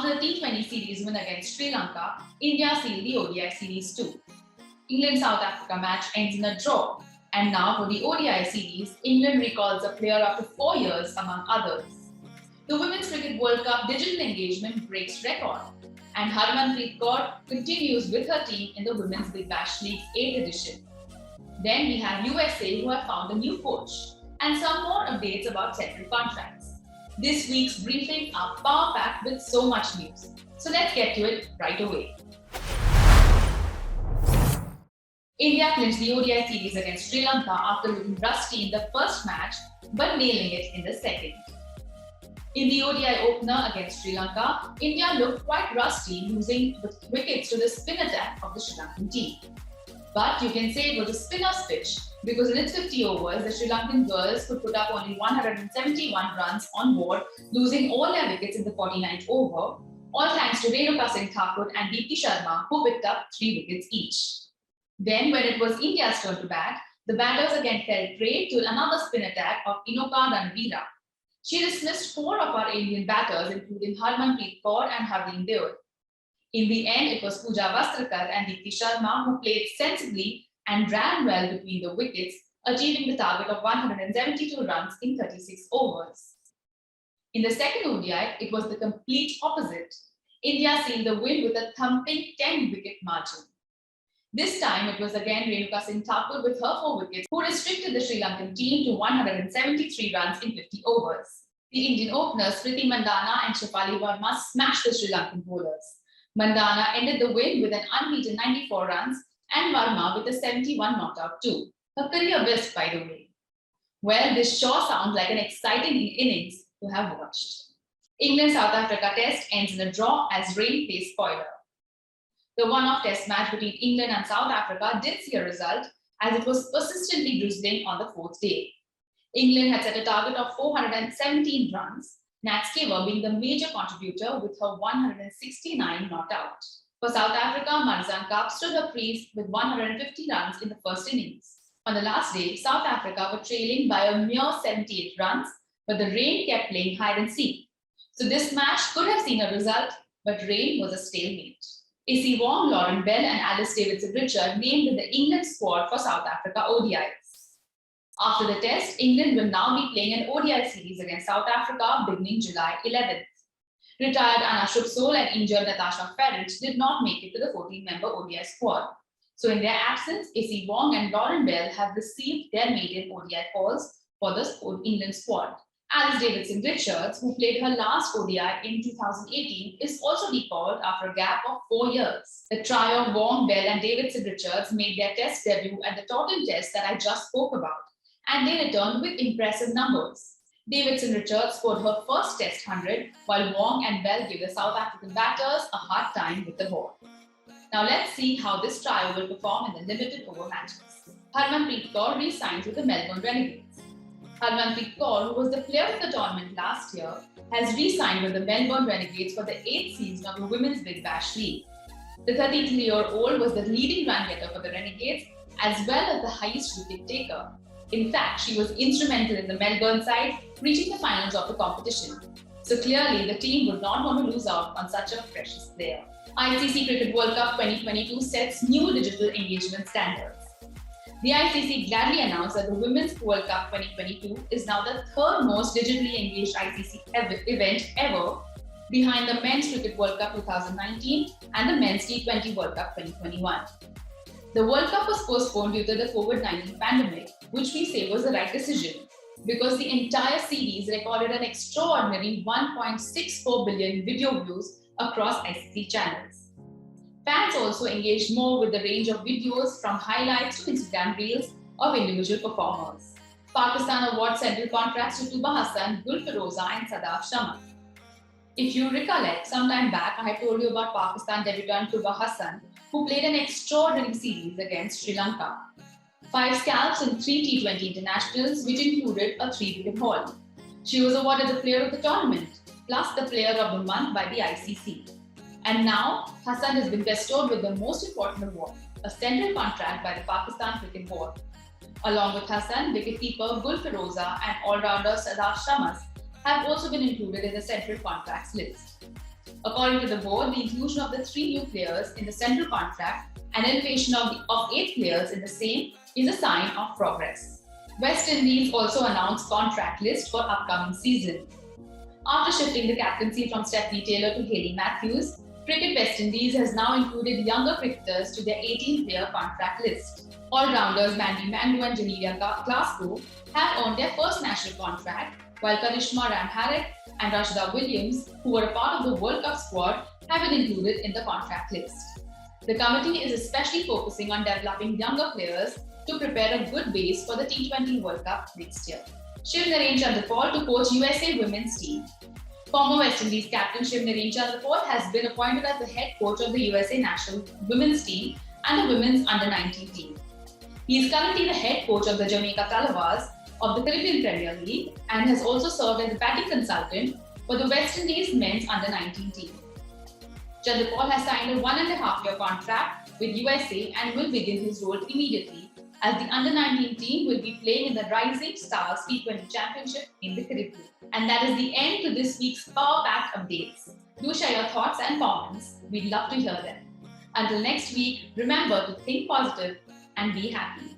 After the T20 series win against Sri Lanka, India sealed the ODI series too. England-South Africa match ends in a draw, and now for the ODI series, England recalls a player after 4 years among others. The Women's Cricket World Cup digital engagement breaks record, and Harmanpreet Kaur continues with her team in the Women's Big Bash League's 8th edition. Then we have USA who have found a new coach, and some more updates about settled contracts. This week's briefings are power-packed with so much news. So let's get to it right away. India clinched the ODI series against Sri Lanka after looking rusty in the first match but nailing it in the second. In the ODI opener against Sri Lanka, India looked quite rusty, losing wickets to the spin attack of the Sri Lankan team. But you can say it was a spinner's pitch because in its 50 overs, the Sri Lankan girls could put up only 171 runs on board, losing all their wickets in the 49th over, all thanks to Thor and Deepti Sharma, who picked up 3 wickets each. Then, when it was India's turn to bat, the batters again fell prey to another spin attack of Chandni Birla. She dismissed 4 of our Indian batters, including Harmanpreet Kaur and Harleen Deol. In the end, it was Pooja Vastrakar and Deepti Sharma who played sensibly and ran well between the wickets, achieving the target of 172 runs in 36 overs. In the second ODI, it was the complete opposite. India sealed the win with a thumping 10-wicket margin. This time, it was again Renuka Singh Thakur with her 4 wickets who restricted the Sri Lankan team to 173 runs in 50 overs. The Indian openers Smriti Mandhana and Shefali Verma smashed the Sri Lankan bowlers. Mandhana ended the win with an unbeaten 94 runs and Verma with a 71 not out too. Her career best, by the way. Well, this sure sounds like an exciting innings to have watched. England-South Africa test ends in a draw as rain plays spoiler. The one-off test match between England and South Africa did see a result as it was persistently drizzling on the 4th day. England had set a target of 417 runs, Nat Scaver being the major contributor with her 169 not out. For South Africa, Marzan Kaap stood her crease with 150 runs in the first innings. On the last day, South Africa were trailing by a mere 78 runs, but the rain kept playing hide and seek. So this match could have seen a result, but rain was a stalemate. AC Wong, Lauren Bell and Alice Davidson-Richard named in the England squad for South Africa ODIs. After the test, England will now be playing an ODI series against South Africa beginning July 11th. Retired Anna Shubsole and injured Natasha Farage did not make it to the 14-member ODI squad. So in their absence, AC Wong and Lauren Bell have received their maiden ODI calls for the England squad. Alice Davidson-Richards, who played her last ODI in 2018, is also recalled after a gap of 4 years. The trio of Wong, Bell and Davidson-Richards made their test debut at the Taunton Test that I just spoke about, and they returned with impressive numbers. Davidson-Richards scored her first Test 100, while Wong and Bell gave the South African batters a hard time with the ball. Now let's see how this trio will perform in the limited over matches. Harmanpreet Kaur re-signs with the Melbourne Renegades. Harmanpreet Kaur, who was the player of the tournament last year, has re-signed with the Melbourne Renegades for the 8th season of the Women's Big Bash League. The 33-year-old was the leading run getter for the Renegades as well as the highest wicket taker. In fact, she was instrumental in the Melbourne side reaching the finals of the competition. So clearly, the team would not want to lose out on such a precious player. ICC Cricket World Cup 2022 sets new digital engagement standards. The ICC gladly announced that the Women's World Cup 2022 is now the 3rd most digitally engaged ICC event ever, behind the Men's Cricket World Cup 2019 and the Men's T20 World Cup 2021. The World Cup was postponed due to the COVID-19 pandemic, which we say was the right decision, because the entire series recorded an extraordinary 1.64 billion video views across ICC channels. Fans also engaged more with the range of videos from highlights to Instagram reels of individual performers. Pakistan awards central contracts to Tuba Hassan, Gul Firoza and Sadaf Shaman. If you recollect, some time back I had told you about Pakistan debutant Tuba Hassan, who played an extraordinary series against Sri Lanka. 5 scalps in 3 T20 internationals, which included a 3-wicket haul. She was awarded the Player of the Tournament, plus the Player of the Month by the ICC. And now, Hassan has been bestowed with the most important award, a central contract by the Pakistan Cricket Board. Along with Hassan, wicketkeeper Gul Firoza and all-rounder Sadaf Shamas have also been included in the central contracts list. According to the board, the inclusion of the 3 new players in the central contract and elevation of 8 players in the same is a sign of progress. West Indies also announced contract list for upcoming season. After shifting the captaincy from Stephanie Taylor to Hayley Matthews, Cricket West Indies has now included younger cricketers to their 18-player contract list. All-rounders Mandy Mandu and Janelia Glasgow have earned their first national contract, while Karishma Ramharik and Rashida Williams, who were a part of the World Cup squad, have been included in the contract list. The committee is especially focusing on developing younger players to prepare a good base for the T20 World Cup next year. Shiv Narendra Chanderpaul to coach USA women's team. Former West Indies captain Shiv Narendra Chanderpaul has been appointed as the head coach of the USA national women's team and the women's under-19 team. He is currently the head coach of the Jamaica Talavas of the Caribbean Premier League and has also served as a batting consultant for the West Indies men's under-19 team. Chanderpaul has signed a 1.5-year contract with USA and will begin his role immediately, as the under-19 team will be playing in the Rising Stars T20 Championship in the Caribbean. And that is the end to this week's Power Pack updates. Do share your thoughts and comments. We'd love to hear them. Until next week, remember to think positive and be happy.